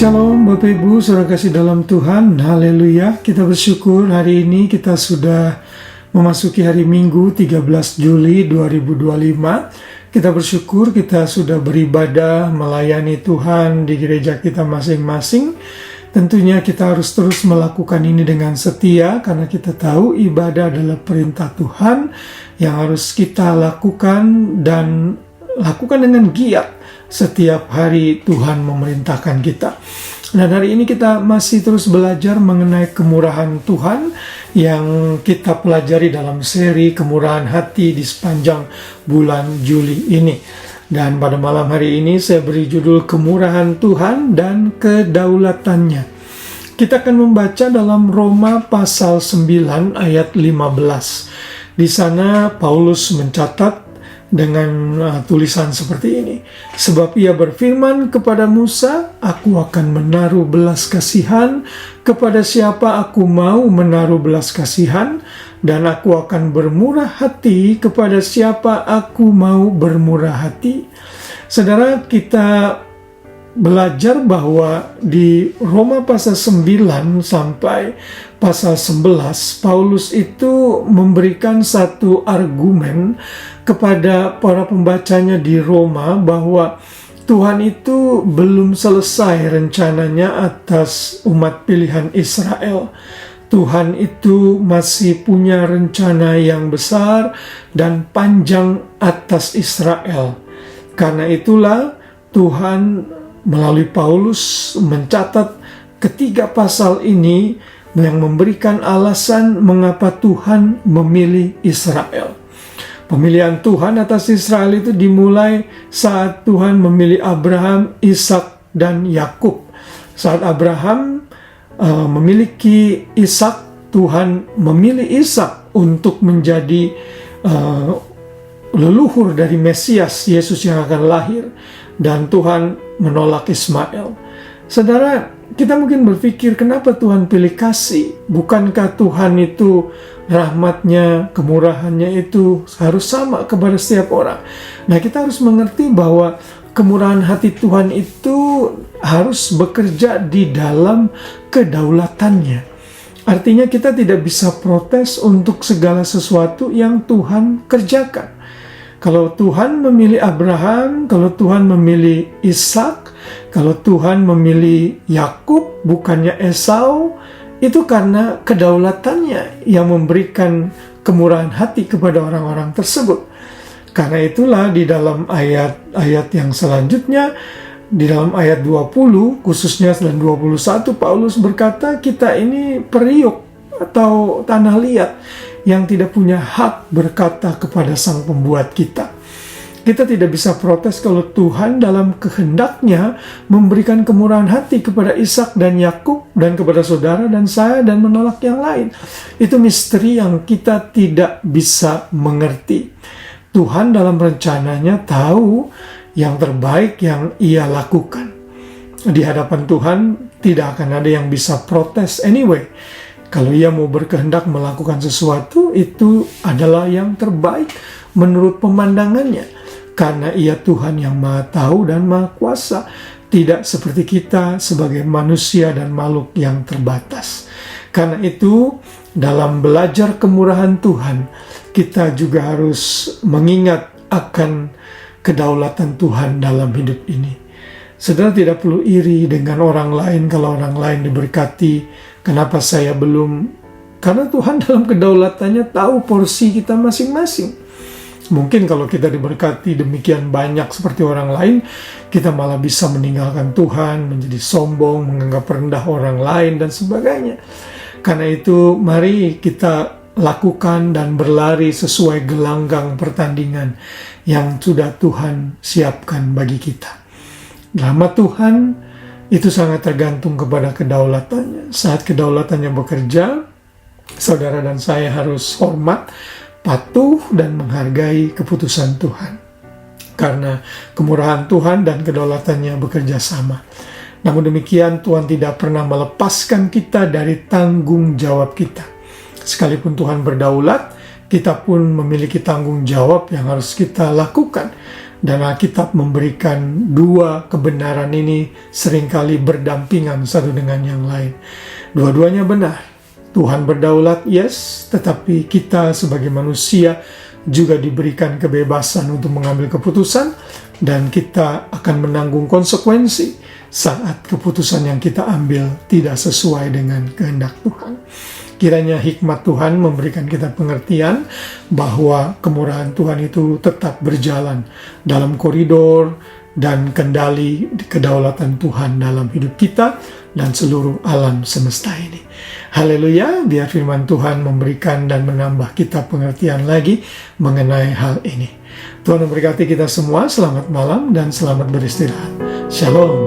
Shalom Bapak Ibu, saudara kasih dalam Tuhan, haleluya. Kita bersyukur hari ini kita sudah memasuki hari Minggu 13 Juli 2025. Kita bersyukur kita sudah beribadah melayani Tuhan di gereja kita masing-masing. Tentunya kita harus terus melakukan ini dengan setia karena kita tahu ibadah adalah perintah Tuhan yang harus kita lakukan dan lakukan dengan giat setiap hari Tuhan memerintahkan kita. Dan hari ini kita masih terus belajar mengenai kemurahan Tuhan yang kita pelajari dalam seri kemurahan hati di sepanjang bulan Juli ini. Dan pada malam hari ini saya beri judul kemurahan Tuhan dan kedaulatannya. Kita akan membaca dalam Roma pasal 9 ayat 15. Di sana Paulus mencatat dengan tulisan seperti ini. Sebab ia berfirman kepada Musa, aku akan menaruh belas kasihan kepada siapa aku mau menaruh belas kasihan, dan aku akan bermurah hati kepada siapa aku mau bermurah hati. Saudara, kita belajar bahwa di Roma pasal 9 sampai pasal 11, Paulus itu memberikan satu argumen kepada para pembacanya di Roma bahwa Tuhan itu belum selesai rencananya atas umat pilihan Israel. Tuhan itu masih punya rencana yang besar dan panjang atas Israel. Karena itulah Tuhan melalui Paulus mencatat ketiga pasal ini yang memberikan alasan mengapa Tuhan memilih Israel. Pemilihan Tuhan atas Israel itu dimulai saat Tuhan memilih Abraham, Ishak, dan Yakub. Saat Abraham memiliki Ishak, Tuhan memilih Ishak untuk menjadi leluhur dari Mesias, Yesus yang akan lahir. Dan Tuhan menolak Ismail. Saudara, kita mungkin berpikir kenapa Tuhan pilih kasih? Bukankah Tuhan itu rahmatnya, kemurahannya itu harus sama kepada setiap orang? Nah, kita harus mengerti bahwa kemurahan hati Tuhan itu harus bekerja di dalam kedaulatannya. Artinya kita tidak bisa protes untuk segala sesuatu yang Tuhan kerjakan. Kalau Tuhan memilih Abraham, kalau Tuhan memilih Ishak, kalau Tuhan memilih Yakub, bukannya Esau, itu karena kedaulatannya yang memberikan kemurahan hati kepada orang-orang tersebut. Karena itulah di dalam ayat-ayat yang selanjutnya, di dalam ayat 20, khususnya dan 21, Paulus berkata, kita ini periuk atau tanah liat yang tidak punya hak berkata kepada sang pembuat kita. Kita tidak bisa protes kalau Tuhan dalam kehendaknya memberikan kemurahan hati kepada Ishak dan Yakub dan kepada saudara dan saya dan menolak yang lain. Itu misteri yang kita tidak bisa mengerti. Tuhan dalam rencananya tahu yang terbaik yang ia lakukan. Di hadapan Tuhan tidak akan ada yang bisa protes anyway. Kalau ia mau berkehendak melakukan sesuatu, itu adalah yang terbaik menurut pemandangannya. Karena ia Tuhan yang maha tahu dan maha kuasa. Tidak seperti kita sebagai manusia dan makhluk yang terbatas. Karena itu, dalam belajar kemurahan Tuhan, kita juga harus mengingat akan kedaulatan Tuhan dalam hidup ini. Saudara tidak perlu iri dengan orang lain kalau orang lain diberkati. Kenapa saya belum? Karena Tuhan dalam kedaulatannya tahu porsi kita masing-masing. Mungkin kalau kita diberkati demikian banyak seperti orang lain, kita malah bisa meninggalkan Tuhan, menjadi sombong, menganggap rendah orang lain, dan sebagainya. Karena itu, mari kita lakukan dan berlari sesuai gelanggang pertandingan yang sudah Tuhan siapkan bagi kita. Nama Tuhan itu sangat tergantung kepada kedaulatannya. Saat kedaulatannya bekerja, saudara dan saya harus hormat, patuh, dan menghargai keputusan Tuhan. Karena kemurahan Tuhan dan kedaulatannya bekerja sama. Namun demikian, Tuhan tidak pernah melepaskan kita dari tanggung jawab kita. Sekalipun Tuhan berdaulat, kita pun memiliki tanggung jawab yang harus kita lakukan. Dan Alkitab memberikan dua kebenaran ini seringkali berdampingan satu dengan yang lain. Dua-duanya benar. Tuhan berdaulat, yes, tetapi kita sebagai manusia juga diberikan kebebasan untuk mengambil keputusan, dan kita akan menanggung konsekuensi saat keputusan yang kita ambil tidak sesuai dengan kehendak Tuhan. Kiranya hikmat Tuhan memberikan kita pengertian bahwa kemurahan Tuhan itu tetap berjalan dalam koridor dan kendali kedaulatan Tuhan dalam hidup kita dan seluruh alam semesta ini. Haleluya, biar firman Tuhan memberikan dan menambah kita pengertian lagi mengenai hal ini. Tuhan memberkati kita semua, selamat malam dan selamat beristirahat. Shalom.